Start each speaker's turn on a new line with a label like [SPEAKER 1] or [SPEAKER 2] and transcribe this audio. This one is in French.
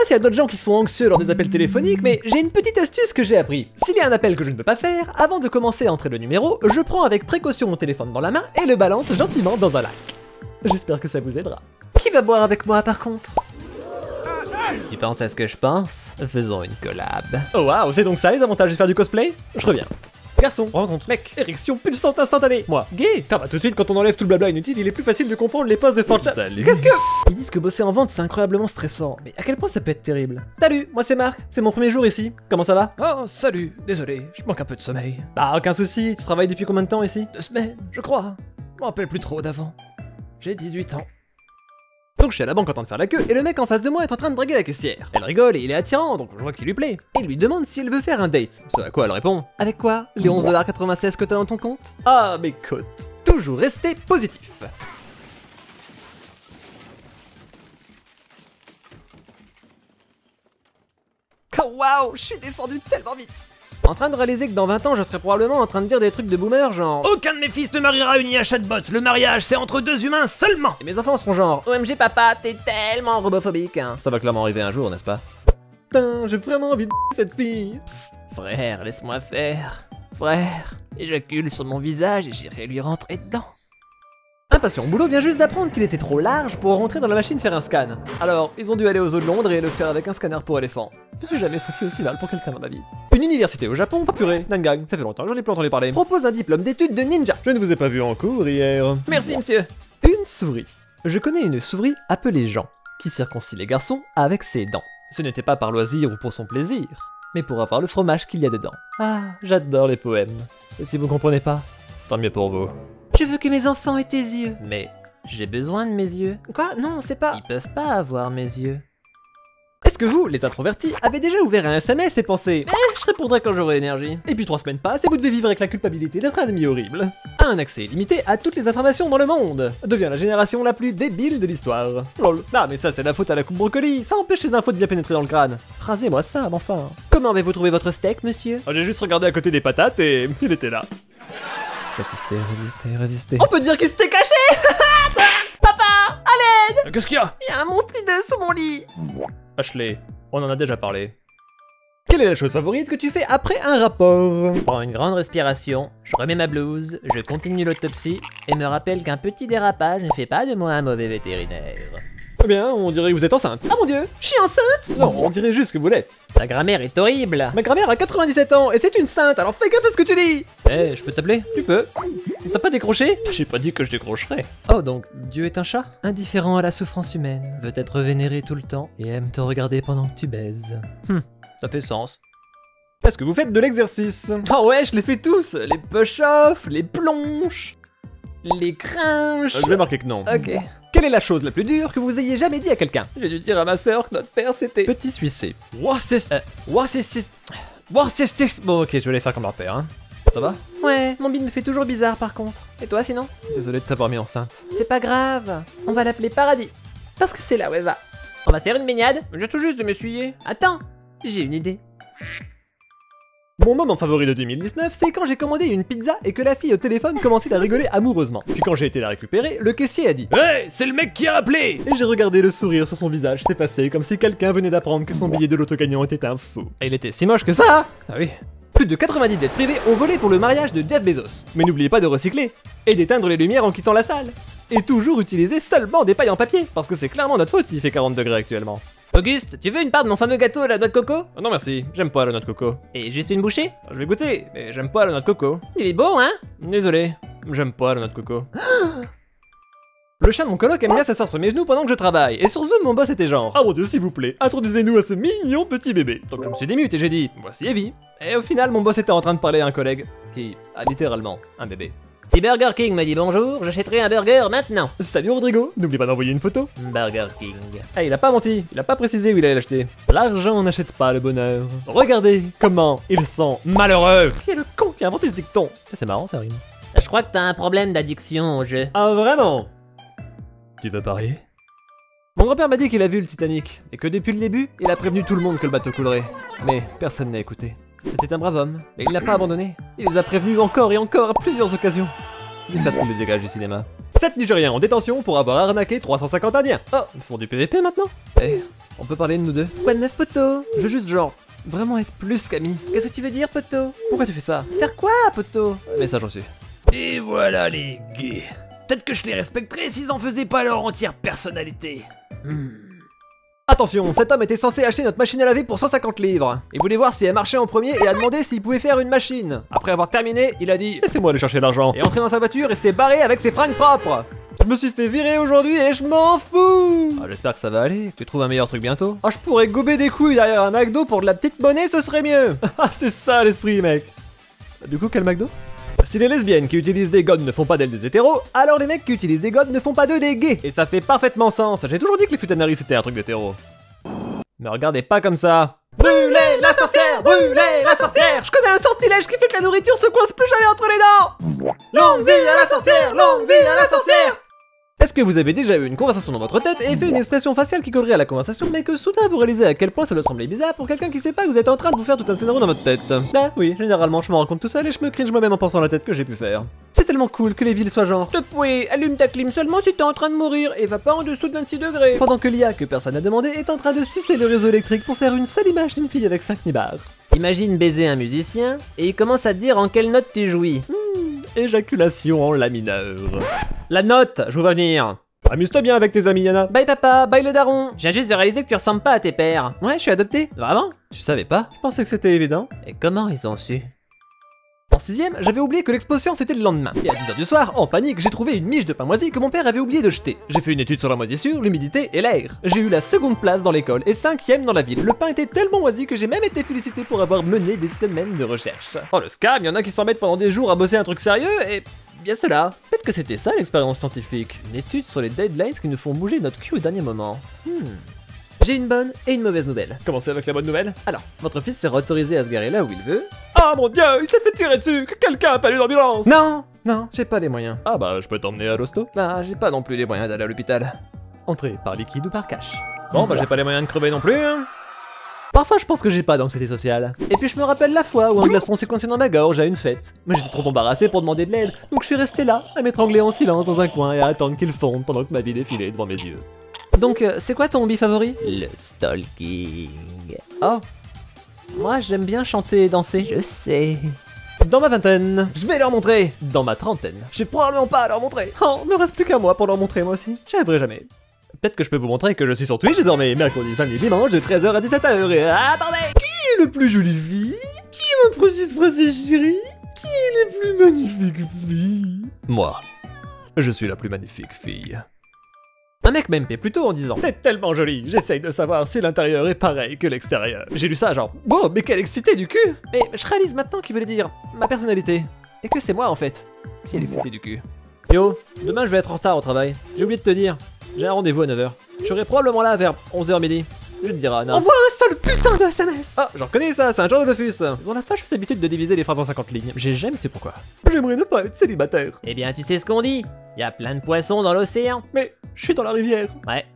[SPEAKER 1] s'il y a d'autres gens qui sont anxieux lors des appels téléphoniques, mais j'ai une petite astuce que j'ai appris. S'il y a un appel que je ne peux pas faire, avant de commencer à entrer le numéro, je prends avec précaution mon téléphone dans la main et le balance gentiment dans un lac. J'espère que ça vous aidera. Qui va boire avec moi par contre? Tu penses à ce que je pense? Faisons une collab. Oh waouh, c'est donc ça les avantages de faire du cosplay? Je reviens. Garçon, rencontre, mec, érection pulsante instantanée. Moi, gay. Putain, bah tout de suite, quand on enlève tout le blabla inutile, il est plus facile de comprendre les poses de Fortnite. Salut. Qu'est-ce que... Ils disent que bosser en vente, c'est incroyablement stressant. Mais à quel point ça peut être terrible? Salut, moi c'est Marc, c'est mon premier jour ici. Comment ça va? Oh, salut, désolé, je manque un peu de sommeil. Bah, aucun souci, tu travailles depuis combien de temps ici? 2 semaines, je crois. Je m'en rappelle plus trop d'avant. J'ai 18 ans. Donc je suis à la banque en train de faire la queue et le mec en face de moi est en train de draguer la caissière. Elle rigole et il est attirant donc je vois qu'il lui plaît. Et il lui demande si elle veut faire un date. Ce à quoi elle répond: avec quoi? Les 11,96$ que t'as dans ton compte? Ah mais écoute, toujours rester positif. Oh waouh, je suis descendu tellement vite. En train de réaliser que dans 20 ans, je serais probablement en train de dire des trucs de boomer genre: aucun de mes fils ne mariera une IA chatbot, le mariage c'est entre 2 humains seulement. Et mes enfants seront genre: OMG papa, t'es tellement robophobique hein. Ça va clairement arriver un jour, n'est-ce pas? Putain, j'ai vraiment envie de cette fille. Psst, frère, laisse-moi faire. Frère, éjacule sur mon visage et j'irai lui rentrer dedans. Un patient au boulot vient juste d'apprendre qu'il était trop large pour rentrer dans la machine faire un scan. Alors, ils ont dû aller aux eaux de Londres et le faire avec un scanner pour éléphant. Je me suis jamais senti aussi mal pour quelqu'un dans ma vie. Une université au Japon, pas purée, Nangang, ça fait longtemps, j'en ai plus entendu parler, propose un diplôme d'études de ninja. Je ne vous ai pas vu en cours hier. Merci monsieur. Une souris. Je connais une souris appelée Jean, qui circoncit les garçons avec ses dents. Ce n'était pas par loisir ou pour son plaisir, mais pour avoir le fromage qu'il y a dedans. Ah, j'adore les poèmes. Et si vous comprenez pas, tant mieux pour vous. Je veux que mes enfants aient tes yeux. Mais j'ai besoin de mes yeux. Quoi? Non, c'est pas... Ils peuvent pas avoir mes yeux. Est-ce que vous, les introvertis, avez déjà ouvert un SMS et pensé: je répondrai quand j'aurai l'énergie. Et puis 3 semaines passent et vous devez vivre avec la culpabilité d'être un ami horrible. Un accès limité à toutes les informations dans le monde. Devient la génération la plus débile de l'histoire. Lol. Ah mais ça c'est la faute à la coupe brocoli, ça empêche les infos de bien pénétrer dans le crâne. Rasez-moi ça, enfin. Comment avez-vous trouvé votre steak, monsieur? J'ai juste regardé à côté des patates et il était là. Résister, résister, résister. On peut dire qu'il s'était caché. Papa, à l'aide. Qu'est-ce qu'il y a? Il y a un monstre hideux sous mon lit. Ashley, on en a déjà parlé. Quelle est la chose favorite que tu fais après un rapport? Je prends une grande respiration, je remets ma blouse, je continue l'autopsie et me rappelle qu'un petit dérapage ne fait pas de moi un mauvais vétérinaire. Eh bien, on dirait que vous êtes enceinte. Ah mon dieu, je suis enceinte? Non, on dirait juste que vous l'êtes. Ta grand-mère est horrible. Ma grand-mère a 97 ans et c'est une sainte, alors fais gaffe à ce que tu dis. Eh, je peux t'appeler? Tu peux. T'as pas décroché? J'ai pas dit que je décrocherais. Oh, donc Dieu est un chat? Indifférent à la souffrance humaine, veut être vénéré tout le temps et aime te regarder pendant que tu baises. Ça fait sens. Est-ce que vous faites de l'exercice? Oh ouais, je les fais tous. Les push-off, les plonges, les cringes. Je vais marquer que non. Ok. Quelle est la chose la plus dure que vous ayez jamais dit à quelqu'un? J'ai dû dire à ma sœur que notre père c'était petit suissé. Bon ok, je vais les faire comme leur père, hein. Ça va? Ouais, mon bide me fait toujours bizarre par contre. Et toi sinon? Désolé de t'avoir mis enceinte. C'est pas grave, on va l'appeler Paradis. Parce que c'est là où elle va. On va se faire une baignade? J'ai tout juste de m'essuyer. Attends, j'ai une idée. Mon moment favori de 2019, c'est quand j'ai commandé une pizza et que la fille au téléphone commençait à rigoler amoureusement. Puis quand j'ai été la récupérer, le caissier a dit: hey, c'est le mec qui a appelé! Et j'ai regardé le sourire sur son visage s'effacer comme si quelqu'un venait d'apprendre que son billet de loto gagnant était un faux. Et il était si moche que ça! Ah oui. Plus de 90 jets privés ont volé pour le mariage de Jeff Bezos. Mais n'oubliez pas de recycler et d'éteindre les lumières en quittant la salle. Et toujours utiliser seulement des pailles en papier, parce que c'est clairement notre faute s'il fait 40 degrés actuellement. Auguste, tu veux une part de mon fameux gâteau à la noix de coco? Oh non merci, j'aime pas la noix de coco. Et juste une bouchée? Je vais goûter, mais j'aime pas la noix de coco. Il est beau, hein? Désolé, j'aime pas la noix de coco. Le chien de mon coloc aime bien s'asseoir sur mes genoux pendant que je travaille, et sur Zoom mon boss était genre: ah mon dieu s'il vous plaît, introduisez-nous à ce mignon petit bébé. Donc je me suis démute et j'ai dit: voici Evie. Et au final mon boss était en train de parler à un collègue, qui a littéralement un bébé. Si Burger King m'a dit bonjour, j'achèterai un burger maintenant. Salut Rodrigo, n'oublie pas d'envoyer une photo. Burger King. Ah, il a pas menti, il a pas précisé où il allait l'acheter. L'argent n'achète pas le bonheur. Regardez comment ils sont malheureux. Qui est le con qui a inventé ce dicton? C'est marrant ça rime. Je crois que t'as un problème d'addiction au jeu. Ah vraiment? Tu veux parier? Mon grand-père m'a dit qu'il a vu le Titanic, et que depuis le début, il a prévenu tout le monde que le bateau coulerait. Mais personne n'a écouté. C'était un brave homme, mais il l'a pas abandonné. Il les a prévenus encore et encore à plusieurs occasions. Jusqu'à ce qu'on les dégage du cinéma. 7 Nigériens en détention pour avoir arnaqué 350 Indiens. Oh, ils font du PVP maintenant? Eh, On peut parler de nous deux? Quoi de neuf, poto? Je veux juste genre vraiment être plus qu'ami. Qu'est-ce que tu veux dire, poto? Pourquoi tu fais ça? Faire quoi, poto? Message reçu.
[SPEAKER 2] Et voilà les gays. Peut-être que je les respecterais s'ils en faisaient pas leur entière personnalité.
[SPEAKER 1] Attention, cet homme était censé acheter notre machine à laver pour 150 livres. Il voulait voir si elle marchait en premier et a demandé s'il pouvait faire une machine. Après avoir terminé, il a dit « Laissez-moi aller chercher l'argent » et entré dans sa voiture et s'est barré avec ses fringues propres. Je me suis fait virer aujourd'hui et je m'en fous. Ah, j'espère que ça va aller, que tu trouves un meilleur truc bientôt. Ah, je pourrais gober des couilles derrière un McDo pour de la petite monnaie, ce serait mieux. Ah, c'est ça l'esprit, mec. Du coup, quel McDo? Si les lesbiennes qui utilisent des godes ne font pas d'elles des hétéros, alors les mecs qui utilisent des godes ne font pas d'eux des gays. Et ça fait parfaitement sens. J'ai toujours dit que les futanari c'était un truc d'hétéro. Me regardez pas comme ça. Brûlez la sorcière! Brûlez la sorcière! Je connais un sortilège qui fait que la nourriture se coince plus jamais entre les dents! Longue vie à la sorcière! Longue vie à la sorcière! Est-ce que vous avez déjà eu une conversation dans votre tête et fait une expression faciale qui collerait à la conversation, mais que soudain vous réalisez à quel point ça doit sembler bizarre pour quelqu'un qui sait pas que vous êtes en train de vous faire tout un scénario dans votre tête? Ah oui, généralement je me rends compte tout seul et je me cringe moi-même en pensant à la tête que j'ai pu faire. C'est tellement cool que les villes soient genre oui, allume ta clim seulement si t'es en train de mourir et va pas en dessous de 26 degrés. Pendant que l'IA que personne n'a demandé est en train de sucer le réseau électrique pour faire une seule image d'une fille avec 5 nibards. Imagine baiser un musicien et il commence à te dire en quelle note tu jouis. Éjaculation en la mineur. La note, je vous vois venir. Amuse-toi bien avec tes amis, Yana. Bye papa, bye le daron. Je viens juste de réaliser que tu ressembles pas à tes pères. Ouais, je suis adopté. Vraiment? Tu savais pas? Je pensais que c'était évident. Et comment ils ont su? En 6ème, j'avais oublié que l'expo science était le lendemain. Et à 10h du soir, en panique, j'ai trouvé une miche de pain moisi que mon père avait oublié de jeter. J'ai fait une étude sur la moisissure, l'humidité et l'air. J'ai eu la seconde place dans l'école et 5ème dans la ville. Le pain était tellement moisi que j'ai même été félicité pour avoir mené des semaines de recherche. Oh le scam, y'en a qui s'en mettent pendant des jours à bosser un truc sérieux et... bien cela. Peut-être que c'était ça l'expérience scientifique. Une étude sur les deadlines qui nous font bouger notre cul au dernier moment. J'ai une bonne et une mauvaise nouvelle. Commencez avec la bonne nouvelle. Alors, votre fils sera autorisé à se garer là où il veut. Ah mon dieu, il s'est fait tirer dessus. Que quelqu'un appelle une ambulance. Non, non, j'ai pas les moyens. Ah bah, je peux t'emmener à l'hosto. Bah, j'ai pas non plus les moyens d'aller à l'hôpital. Entrez par liquide ou par cash. Bon bah, j'ai pas les moyens de crever non plus. Parfois je pense que j'ai pas d'anxiété sociale. Et puis je me rappelle la fois où un glaçon s'est coincé dans ma gorge à une fête. Mais j'étais trop embarrassé pour demander de l'aide, donc je suis resté là, à m'étrangler en silence dans un coin et à attendre qu'il fonde pendant que ma vie défilait devant mes yeux. Donc c'est quoi ton hobby favori? Le stalking. Oh. Moi j'aime bien chanter et danser. Je sais. Dans ma vingtaine, je vais leur montrer. Dans ma trentaine, j'ai probablement pas à leur montrer. Oh, il me reste plus qu'un mois pour leur montrer moi aussi. J'y arriverai jamais. Peut-être que je peux vous montrer que je suis sur Twitch désormais, mercredi, samedi, dimanche, de 13h à 17h. Et attendez, qui est le plus jolie fille? Qui est ma précieuse chérie? Qui est la plus magnifique fille? Moi. Je suis la plus magnifique fille. Un mec m'a MP plutôt en disant: t'es tellement jolie, j'essaye de savoir si l'intérieur est pareil que l'extérieur. J'ai lu ça genre, wow, mais quelle excité du cul! Mais je réalise maintenant qu'il voulait dire ma personnalité. Et que c'est moi en fait. Qui est l'excité du cul. Yo, demain je vais être en retard au travail. J'ai oublié de te dire. J'ai un rendez-vous à 9h. Je serai probablement là vers 11h midi. Je te dirai Anna. Envoie un seul putain de SMS. Ah, j'en reconnais ça, c'est un genre de Dofus. Ils ont la fâcheuse habitude de diviser les phrases en 50 lignes. J'ai jamais su pourquoi. J'aimerais ne pas être célibataire. Eh bien, tu sais ce qu'on dit. Y a plein de poissons dans l'océan. Mais je suis dans la rivière. Ouais.